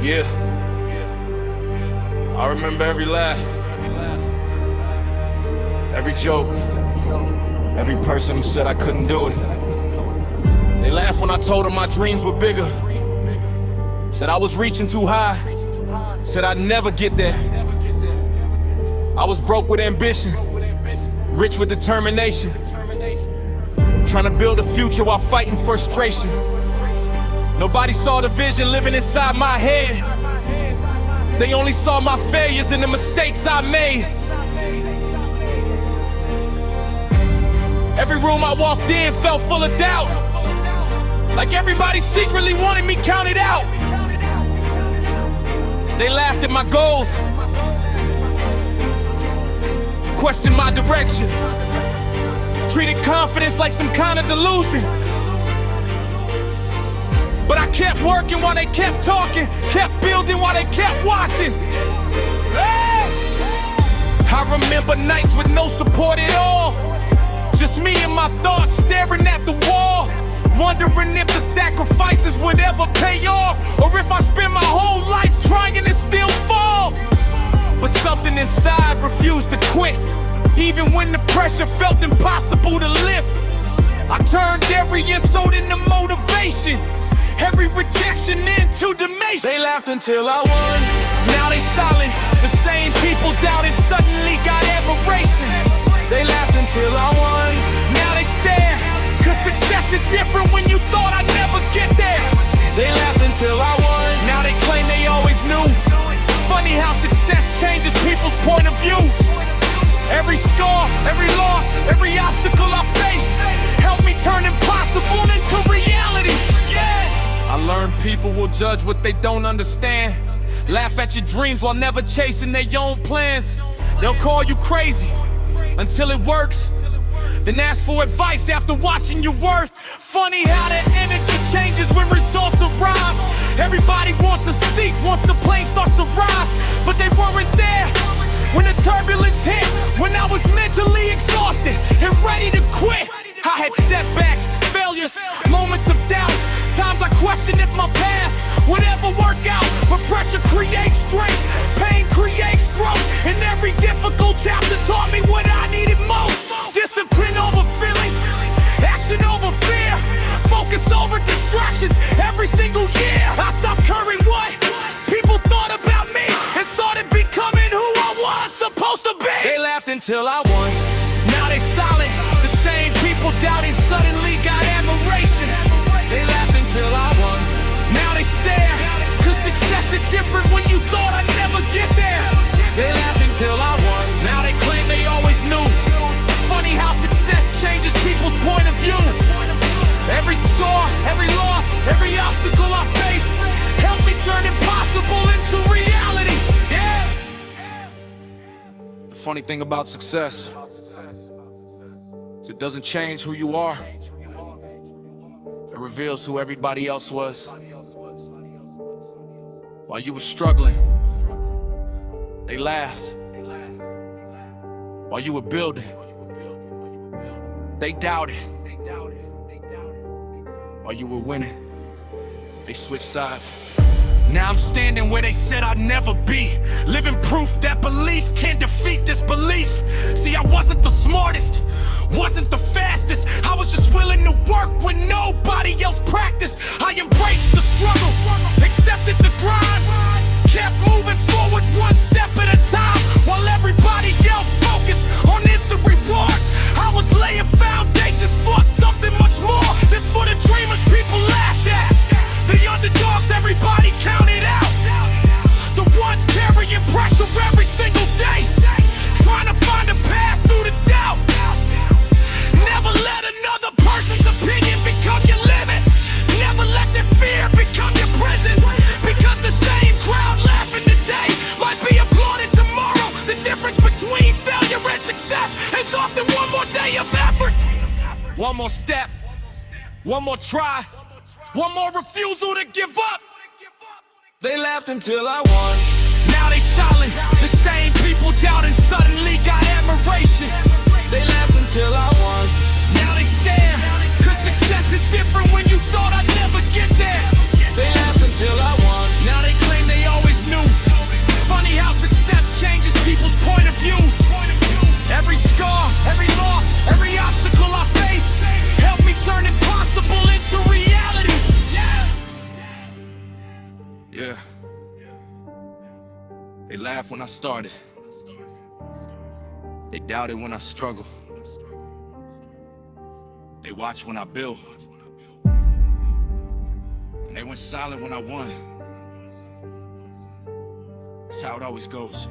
Yeah, I remember every laugh, every joke, every person who said I couldn't do it. They laughed when I told them my dreams were bigger, said I was reaching too high, said I'd never get there. I was broke with ambition, rich with determination, trying to build a future while fighting frustration. Nobody saw the vision living inside my head. They only saw my failures and the mistakes I made. Every room I walked in felt full of doubt, like everybody secretly wanted me counted out. They laughed at my goals, questioned my direction, treated confidence like some kind of delusion. But I kept working while they kept talking, kept building while they kept watching. I remember nights with no support at all, just me and my thoughts staring at the wall, wondering if the sacrifices would ever pay off, or if I spend my whole life trying and still fall. But something inside refused to quit, even when the pressure felt impossible to lift. I turned every insult into motivation, every rejection into damnation. They laughed until I won, now they silent. The same people doubted suddenly got admiration. They laughed until I won, now they stare, cause success is different when you thought I'd never get there. They laughed until I won, now they claim they always knew. Funny how success changes people's point of view. Every scar, every loss, every obstacle I faced helped me turn impossible into reality. I learned people will judge what they don't understand, laugh at your dreams while never chasing their own plans. They'll call you crazy until it works, then ask for advice after watching your worth. Funny how that energy changes when results arrive. Everybody wants a seat once the plane starts to rise, but they weren't there when the turbulence hit, when I was mentally exhausted and ready to quit. I had setbacks, failures, moments of doubt, times I questioned if my path would ever work out. But pressure creates strength, pain creates growth, and every difficult chapter taught me what I needed most. Discipline over feelings, action over fear, focus over distractions every single year. I stopped caring what people thought about me and started becoming who I was supposed to be. They laughed until I won, now they silent. The same people doubting suddenly got admiration. They laughed until I won, now they stare, cause success is different when you thought I'd never get there. They laughed until I won, now they claim they always knew. Funny how success changes people's point of view. Every scar, every loss, every obstacle I faced helped me turn impossible into reality. Yeah. The funny thing about success is it doesn't change who you are, it reveals who everybody else was. While you were struggling, they laughed. While you were building, they doubted. While you were winning, they switched sides. Now I'm standing where they said I'd never be, living proof that belief can't defeat disbelief. See, I wasn't the smartest, wasn't the fastest, I was just willing to work when nobody else practiced. I embraced the struggle, accepted the grind, kept moving forward one step at a time, while everybody else focused on instant rewards. I was laying foundations for something much more than for the dreamers people laughed at, the underdogs everybody counted out, the ones carrying pressure every single day, trying to find a path through the doubt. Never let another person's opinion become your limit, never let their fear become your prison, because the same crowd laughing today might be applauded tomorrow. The difference between failure and success is often one more day of effort, one more step, one more try, one more refusal to give up. They laughed until I won, now they silent. The same people doubting suddenly got admiration. They laughed until I won, now they stare, cause success is different when you thought I'd never get there. They laughed until I won, now they claim they when I started. They doubted when I struggled. They watched when I built. And they went silent when I won. That's how it always goes.